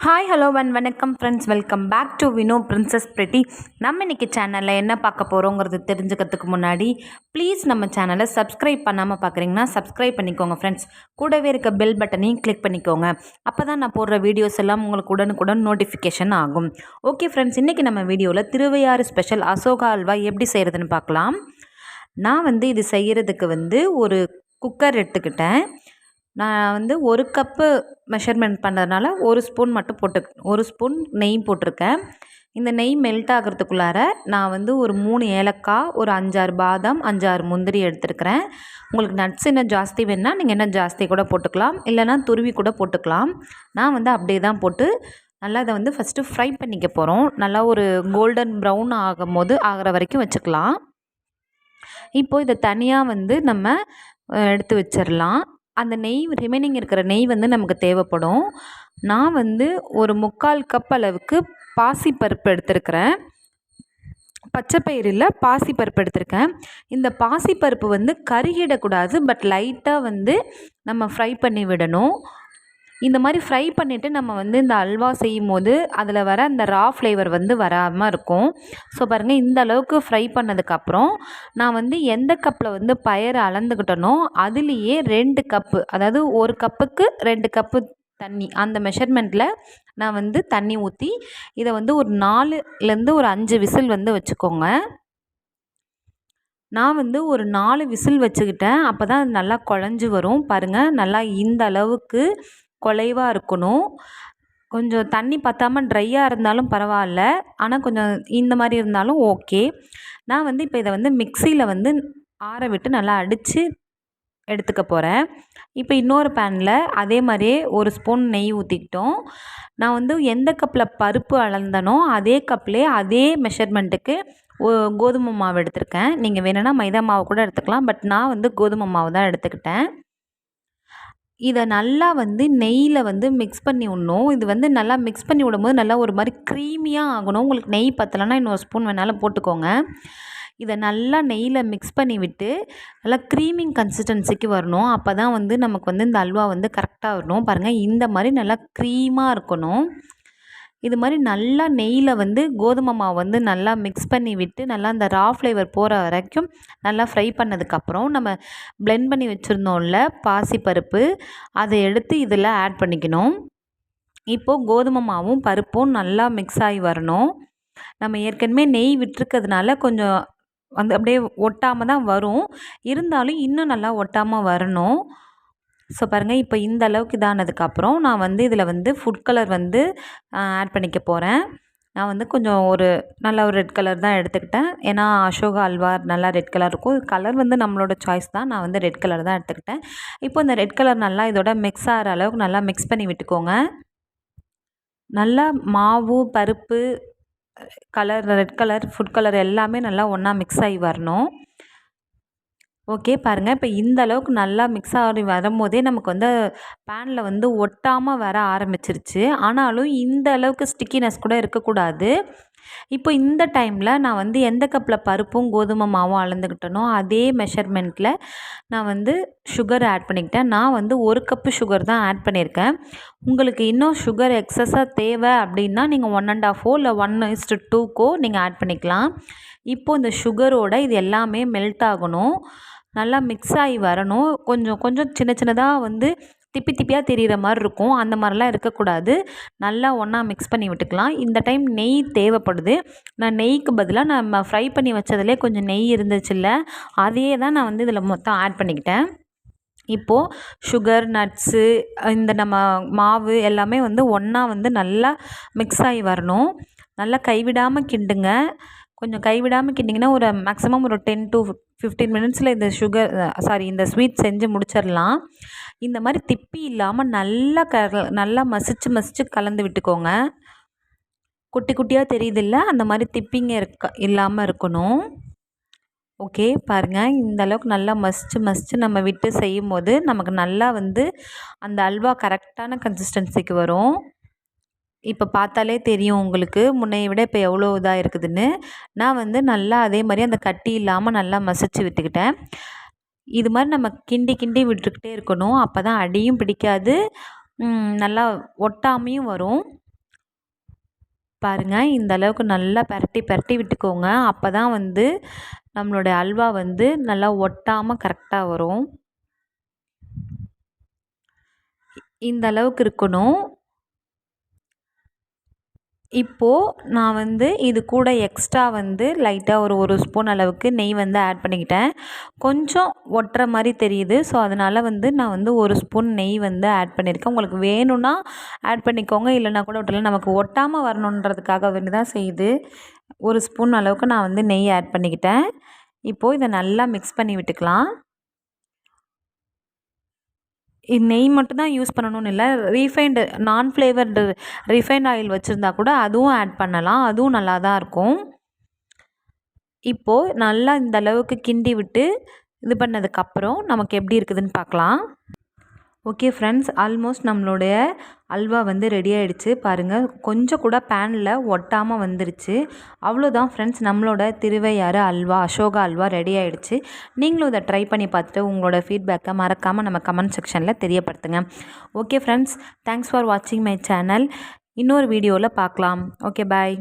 Hi hello வணக்கம் friends, welcome back to Vino princess pretty. நம்ம இன்றைக்கி சேனலில் என்ன பார்க்க போகிறோங்கிறது தெரிஞ்சுக்கிறதுக்கு முன்னாடி ப்ளீஸ் நம்ம சேனலை சப்ஸ்கிரைப் பண்ணாமல் பார்க்குறீங்கன்னா சப்ஸ்கிரைப் பண்ணிக்கோங்க ஃப்ரெண்ட்ஸ். கூடவே இருக்க பெல் பட்டனையும் கிளிக் பண்ணிக்கோங்க. அப்போ தான் நான் போடுற வீடியோஸ் எல்லாம் உங்களுக்கு உடனுக்குடன் நோட்டிஃபிகேஷன் ஆகும். ஓகே ஃப்ரெண்ட்ஸ், இன்றைக்கி நம்ம வீடியோவில் திருவையாறு ஸ்பெஷல் அசோகா அல்வா எப்படி செய்கிறதுன்னு பார்க்கலாம். நான் இது செய்கிறதுக்கு ஒரு குக்கர் எடுத்துக்கிட்டேன். நான் ஒரு கப்பு மெஷர்மெண்ட் பண்ணுறதுனால ஒரு ஸ்பூன் நெய் போட்டிருக்கேன். இந்த நெய் மெல்ட் ஆகிறதுக்குள்ளார நான் ஒரு 3 ஏலக்காய், ஒரு 5-6 பாதாம், 5-6 முந்திரி எடுத்துருக்கிறேன். உங்களுக்கு நட்ஸ் இன்னும் ஜாஸ்தி வேணுன்னா நீங்கள் இன்னும் ஜாஸ்தி கூட போட்டுக்கலாம், இல்லைனா துருவி கூட போட்டுக்கலாம். நான் அப்படியே தான் போட்டு நல்லா இதை ஃபஸ்ட்டு ஃப்ரை பண்ணிக்க போகிறோம். நல்லா ஒரு கோல்டன் ப்ரௌன் ஆகிற வரைக்கும் வச்சுக்கலாம். இப்போது இதை தனியாக நம்ம எடுத்து வச்சிடலாம். அந்த நெய் ரிமைனிங் இருக்கிற நெய் நமக்கு தேவைப்படும். நான் ஒரு 3/4 கப் அளவுக்கு பாசிப்பருப்பு எடுத்துருக்கிறேன். பச்சைப்பயிறு இல்லை, பாசிப்பருப்பு எடுத்திருக்கேன். இந்த பாசிப்பருப்பு கருகிடக்கூடாது, பட் லைட்டாக நம்ம ஃப்ரை பண்ணி விடணும். இந்த மாதிரி ஃப்ரை பண்ணிவிட்டு நம்ம இந்த அல்வா செய்யும் போது அதில் வர அந்த ரா ஃப்ளேவர் வராமல் இருக்கும். ஸோ பாருங்கள், இந்த அளவுக்கு ஃப்ரை பண்ணதுக்கப்புறம் நான் எந்த கப்பில் பயறு அளந்துக்கிட்டனோ அதுலேயே 2 கப்பு, அதாவது ஒரு கப்புக்கு 2 கப்பு தண்ணி, அந்த மெஷர்மெண்ட்டில் நான் தண்ணி ஊற்றி இதை ஒரு 4லேருந்து ஒரு 5 விசில் வச்சுக்கோங்க. நான் ஒரு 4 விசில் வச்சுக்கிட்டேன். அப்போ தான் நல்லா குழஞ்சி வரும். பாருங்கள், நல்லா இந்த அளவுக்கு குலைவாக இருக்கணும். கொஞ்சம் தண்ணி பற்றாமல் ட்ரையாக இருந்தாலும் பரவாயில்ல, ஆனால் கொஞ்சம் இந்த மாதிரி இருந்தாலும் ஓகே. நான் இப்போ இதை மிக்சியில் ஆற விட்டு நல்லா அடித்து எடுத்துக்க போகிறேன். இப்போ இன்னொரு பேனில் அதே மாதிரியே ஒரு ஸ்பூன் நெய் ஊற்றிக்கிட்டோம். நான் எந்த கப்பில் பருப்பு அளந்தனோ அதே கப்லேயே அதே மெஷர்மெண்ட்டுக்கு கோதுமை மாவு எடுத்திருக்கேன். நீங்கள் வேணும்னா மைதா மாவு கூட எடுத்துக்கலாம், பட் நான் கோதுமை மாவு தான் எடுத்துக்கிட்டேன். இதை நல்லா நெய்யில் மிக்ஸ் பண்ணி விடணும். இது நல்லா மிக்ஸ் பண்ணி விடும்போது நல்லா ஒரு மாதிரி க்ரீமியாக ஆகணும். உங்களுக்கு நெய் பத்தலைன்னா இன்னொரு ஸ்பூன் வேணாலும் போட்டுக்கோங்க. இதை நல்லா நெய்யில் மிக்ஸ் பண்ணி விட்டு நல்லா க்ரீமிங் கன்சிஸ்டன்சிக்கு வரணும். அப்போ தான் நமக்கு இந்த அல்வா கரெக்டாக வரணும். பாருங்கள், இந்த மாதிரி நல்லா க்ரீமாக இருக்கணும். இது மாதிரி நல்லா நெய்யில் கோதுமை மாவு நல்லா மிக்ஸ் பண்ணி விட்டு நல்லா அந்த ரா ஃப்ளேவர் போகிற வரைக்கும் நல்லா ஃப்ரை பண்ணதுக்கப்புறம் நம்ம பிளெண்ட் பண்ணி வச்சுருந்தோம்ல பாசிப்பருப்பு, அதை எடுத்து இதில் ஆட் பண்ணிக்கணும். இப்போது கோதுமை மாவும் பருப்பும் நல்லா மிக்ஸ் ஆகி வரணும். நம்ம ஏற்கனவே நெய் விட்டுருக்கிறதுனால கொஞ்சம் அப்படியே ஒட்டாமல் தான் வரும், இருந்தாலும் இன்னும் நல்லா ஒட்டாமல் வரணும். ஸோ பாருங்கள், இப்போ இந்த அளவுக்கு இதானதுக்கப்புறம் நான் இதில் ஃபுட் கலர் ஆட் பண்ணிக்க போகிறேன். நான் கொஞ்சம் நல்ல ஒரு ரெட் கலர் தான் எடுத்துக்கிட்டேன். ஏன்னா அசோகா அல்வா நல்லா ரெட் கலர் இருக்கும். கலர் நம்மளோட சாய்ஸ் தான். நான் ரெட் கலர் தான் எடுத்துக்கிட்டேன். இப்போ இந்த ரெட் கலர் நல்லா இதோட மிக்ஸ் ஆகிற அளவுக்கு நல்லா மிக்ஸ் பண்ணி விட்டுக்கோங்க. நல்லா மாவு, பருப்பு, colour, red colour, food colour எல்லாமே நல்லா ஒன்றா மிக்ஸ் ஆகி வரணும். ஓகே, பாருங்கள், இப்போ இந்த அளவுக்கு நல்லா மிக்ஸ் ஆகி வரும்போதே நமக்கு பேனில் ஒட்டாமல் வர ஆரம்பிச்சிருச்சு. ஆனாலும் இந்த அளவுக்கு ஸ்டிக்கினஸ் கூட இருக்கக்கூடாது. இப்போ இந்த டைமில் நான் எந்த கப்பில் பருப்பும் கோதுமை மாவும் அளந்துக்கிட்டனோ அதே மெஷர்மெண்ட்டில் நான் சுகர் ஆட் பண்ணிக்கிட்டேன். நான் 1 கப்பு சுகர் தான் ஆட் பண்ணியிருக்கேன். உங்களுக்கு இன்னும் சுகர் எக்ஸஸாக தேவை அப்படின்னா நீங்கள் 1.5 இல்லை 1:2 நீங்கள் ஆட் பண்ணிக்கலாம். இப்போது இந்த சுகரோட இது எல்லாமே மெல்ட் ஆகணும், நல்லா மிக்ஸ் ஆகி வரணும். கொஞ்சம் கொஞ்சம் சின்ன சின்னதாக திப்பி திப்பியாக தெரிகிற மாதிரி இருக்கும். அந்த மாதிரிலாம் இருக்கக்கூடாது. நல்லா ஒன்றா மிக்ஸ் பண்ணி விட்டுக்கலாம். இந்த டைம் நெய் தேவைப்படுது. நான் நெய்க்கு பதிலாக நம்ம ஃப்ரை பண்ணி வச்சதுலேயே கொஞ்சம் நெய் இருந்துச்சுல்ல, அதையே தான் நான் இதில் மொத்தம் ஆட் பண்ணிக்கிட்டேன். இப்போது சுகர், நட்ஸு, இந்த நம்ம மாவு எல்லாமே ஒன்றா நல்லா மிக்ஸ் ஆகி வரணும். நல்லா கைவிடாமல் கிண்டுங்க. கொஞ்சம் கைவிடாமல் கிண்டிங்கன்னா ஒரு மேக்ஸிமம் ஒரு 10 to 15 மினிட்ஸில் இந்த ஸ்வீட் செஞ்சு முடிச்சிடலாம். இந்த மாதிரி திப்பி இல்லாமல் நல்லா மசிச்சு கலந்து விட்டுக்கோங்க. குட்டி குட்டியாக தெரியுதில்ல, அந்த மாதிரி திப்பிங்க இல்லாமல் இருக்கணும். ஓகே, பாருங்கள், இந்த அளவுக்கு நல்லா மசிச்சு நம்ம விட்டு செய்யும் போது நமக்கு நல்லா அந்த அல்வா கரெக்டான கன்சிஸ்டன்சிக்கு வரும். இப்போ பார்த்தாலே தெரியும் உங்களுக்கு, முன்னையை விட இப்போ எவ்வளோ இதாக இருக்குதுன்னு. நான் நல்லா அதே மாதிரி அந்த கட்டி இல்லாமல் நல்லா மசிச்சு விட்டுக்கிட்டேன். இது மாதிரி நம்ம கிண்டி கிண்டி விட்டுக்கிட்டே இருக்கணும். அப்போ தான் அடியும் பிடிக்காது, நல்லா ஒட்டாமையும் வரும். பாருங்கள், இந்த அளவுக்கு நல்லா பெரட்டி பெரட்டி விட்டுக்கோங்க. அப்போ தான் வந்து நம்மளுடைய அல்வா வந்து நல்லா ஒட்டாமல் கரெக்டாக வரும். இந்த அளவுக்கு இருக்கணும். இப்போது நான் வந்து இது கூட எக்ஸ்ட்ரா வந்து லைட்டாக ஒரு ஸ்பூன் அளவுக்கு நெய் வந்து ஆட் பண்ணிக்கிட்டேன். கொஞ்சம் ஒட்டுற மாதிரி தெரியுது. ஸோ அதனால் வந்து நான் வந்து 1 ஸ்பூன் நெய் வந்து ஆட் பண்ணியிருக்கேன். உங்களுக்கு வேணும்னா ஆட் பண்ணிக்கோங்க, இல்லைனா கூட விட்டுறலாம். நமக்கு ஒட்டாமல் வரணுன்றதுக்காக வேண்டி தான் செய்யுது. 1 ஸ்பூன் அளவுக்கு நான் வந்து நெய் ஆட் பண்ணிக்கிட்டேன். இப்போது இதை நல்லா மிக்ஸ் பண்ணி விட்டுக்கலாம். நெய் மட்டும் தான் யூஸ் பண்ணணும்னு இல்லை, ரீஃபைண்டு நான் ஃப்ளேவர்டு ரிஃபைண்ட் ஆயில் வச்சுருந்தா கூட அதுவும் ஆட் பண்ணலாம். அதுவும் நல்லா தான் இருக்கும். இப்போது நல்லா இந்த அளவுக்கு கிண்டி விட்டு இது பண்ணதுக்கப்புறம் நமக்கு எப்படி இருக்குதுன்னு பார்க்கலாம். ஓகே ஃப்ரெண்ட்ஸ், ஆல்மோஸ்ட் நம்மளுடைய அல்வா வந்து ரெடி ஆகிடுச்சு. பாருங்கள், கொஞ்சம் கூட பேனில் ஒட்டாமல் வந்துருச்சு. அவ்வளோதான் ஃப்ரெண்ட்ஸ், நம்மளோட திருவையாறு அல்வா, அசோகா அல்வா ரெடி ஆகிடுச்சு. நீங்களும் இதை ட்ரை பண்ணி பார்த்துட்டு உங்களோட ஃபீட்பேக்கை மறக்காமல் நம்ம கமெண்ட் செக்ஷனில் தெரியப்படுத்துங்க. ஓகே ஃப்ரெண்ட்ஸ், தேங்க்ஸ் ஃபார் வாட்சிங் மை சேனல். இன்னொரு வீடியோவில் பார்க்கலாம். ஓகே, பாய்.